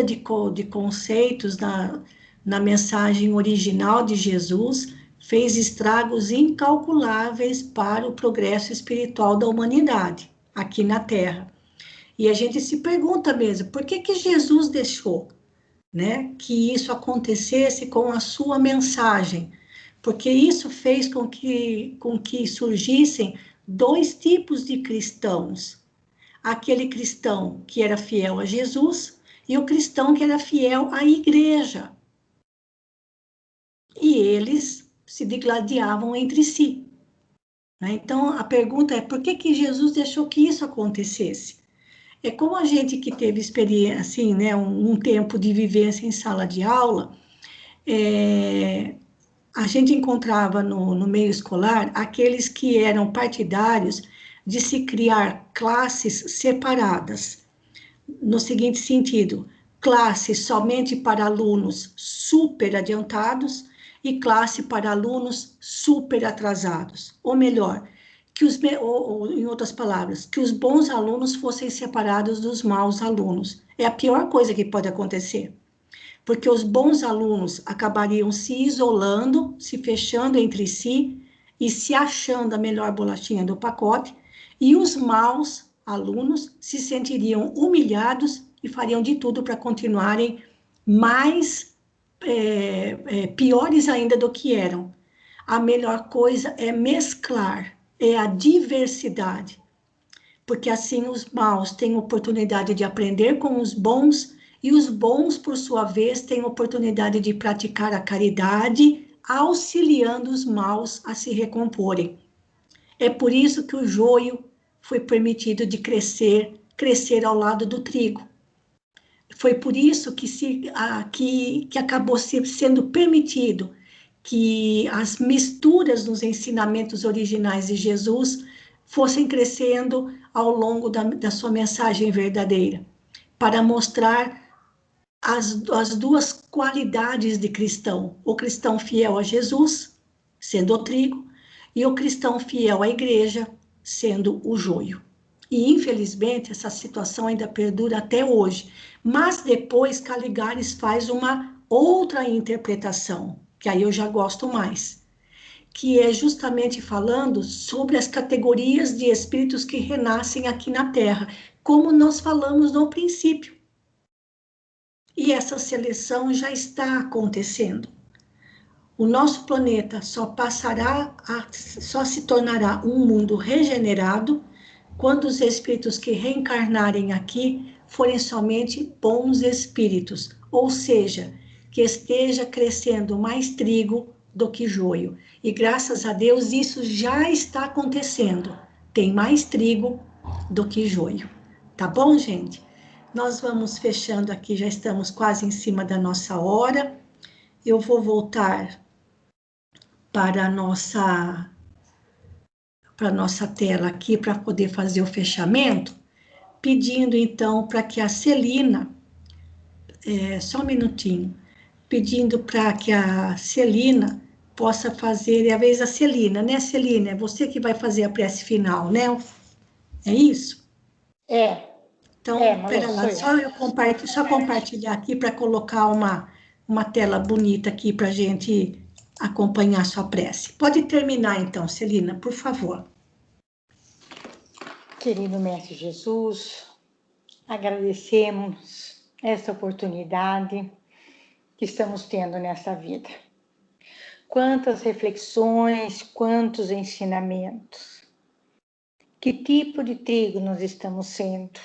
de conceitos na mensagem original de Jesus fez estragos incalculáveis para o progresso espiritual da humanidade aqui na Terra. E a gente se pergunta mesmo, por que que Jesus deixou, né, que isso acontecesse com a sua mensagem? Porque isso fez com que surgissem dois tipos de cristãos. Aquele cristão que era fiel a Jesus e o cristão que era fiel à igreja. E eles se digladiavam entre si. Né? Então, a pergunta é, por que que Jesus deixou que isso acontecesse? É como a gente que teve experiência, assim, né, um tempo de vivência em sala de aula, a gente encontrava no meio escolar aqueles que eram partidários de se criar classes separadas, no seguinte sentido, classe somente para alunos super adiantados e classe para alunos super atrasados. Ou melhor, ou, em outras palavras, que os bons alunos fossem separados dos maus alunos. É a pior coisa que pode acontecer, porque os bons alunos acabariam se isolando, se fechando entre si e se achando a melhor bolachinha do pacote, e os maus alunos se sentiriam humilhados e fariam de tudo para continuarem mais piores ainda do que eram. A melhor coisa é mesclar, é a diversidade, porque assim os maus têm oportunidade de aprender com os bons e os bons, por sua vez, têm oportunidade de praticar a caridade, auxiliando os maus a se recomporem. É por isso que o joio foi permitido de crescer ao lado do trigo. Foi por isso que acabou sendo permitido que as misturas nos ensinamentos originais de Jesus fossem crescendo ao longo da sua mensagem verdadeira, para mostrar as duas qualidades de cristão: o cristão fiel a Jesus, sendo o trigo, e o cristão fiel à igreja, sendo o joio. E, infelizmente, essa situação ainda perdura até hoje. Mas depois Caligares faz uma outra interpretação, que aí eu já gosto mais, que é justamente falando sobre as categorias de espíritos que renascem aqui na Terra, como nós falamos no princípio. E essa seleção já está acontecendo. O nosso planeta só se tornará um mundo regenerado quando os espíritos que reencarnarem aqui forem somente bons espíritos, ou seja, que esteja crescendo mais trigo do que joio. E graças a Deus isso já está acontecendo. Tem mais trigo do que joio. Tá bom, gente? Nós vamos fechando aqui, já estamos quase em cima da nossa hora. Eu vou voltar para a nossa tela aqui para poder fazer o fechamento, pedindo então para que a Celina, só um minutinho, pedindo para que a Celina possa fazer, é a vez da Celina, né, Celina? É você que vai fazer a prece final, né? É isso? Então, pera lá, só compartilhar aqui para colocar uma tela bonita aqui para a gente acompanhar a sua prece. Pode terminar então, Celina, por favor. Querido Mestre Jesus, agradecemos essa oportunidade que estamos tendo nessa vida. Quantas reflexões, quantos ensinamentos. Que tipo de trigo nós estamos sendo?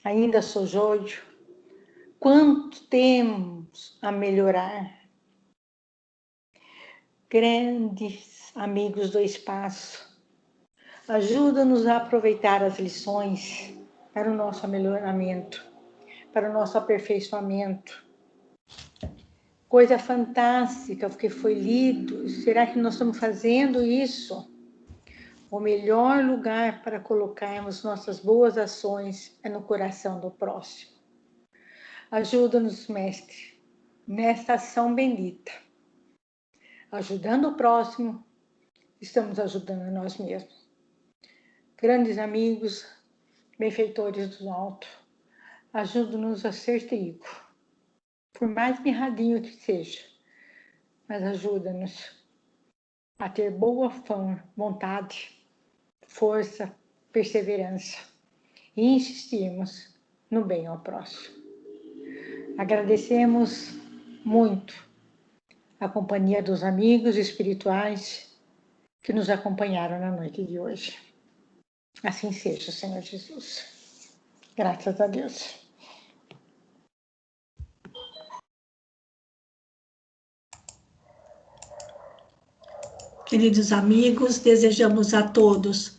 Ainda sou joio? Quanto temos a melhorar? Grandes amigos do espaço, ajuda-nos a aproveitar as lições para o nosso melhoramento, para o nosso aperfeiçoamento. Coisa fantástica que foi lido. Será que nós estamos fazendo isso? O melhor lugar para colocarmos nossas boas ações é no coração do próximo. Ajuda-nos, Mestre, nesta ação bendita. Ajudando o próximo, estamos ajudando a nós mesmos. Grandes amigos, benfeitores do alto, ajuda-nos a ser trigo, por mais mirradinho que seja, mas ajuda-nos a ter boa vontade, força, perseverança e insistirmos no bem ao próximo. Agradecemos muito a companhia dos amigos espirituais que nos acompanharam na noite de hoje. Assim seja, Senhor Jesus. Graças a Deus. Queridos amigos, desejamos a todos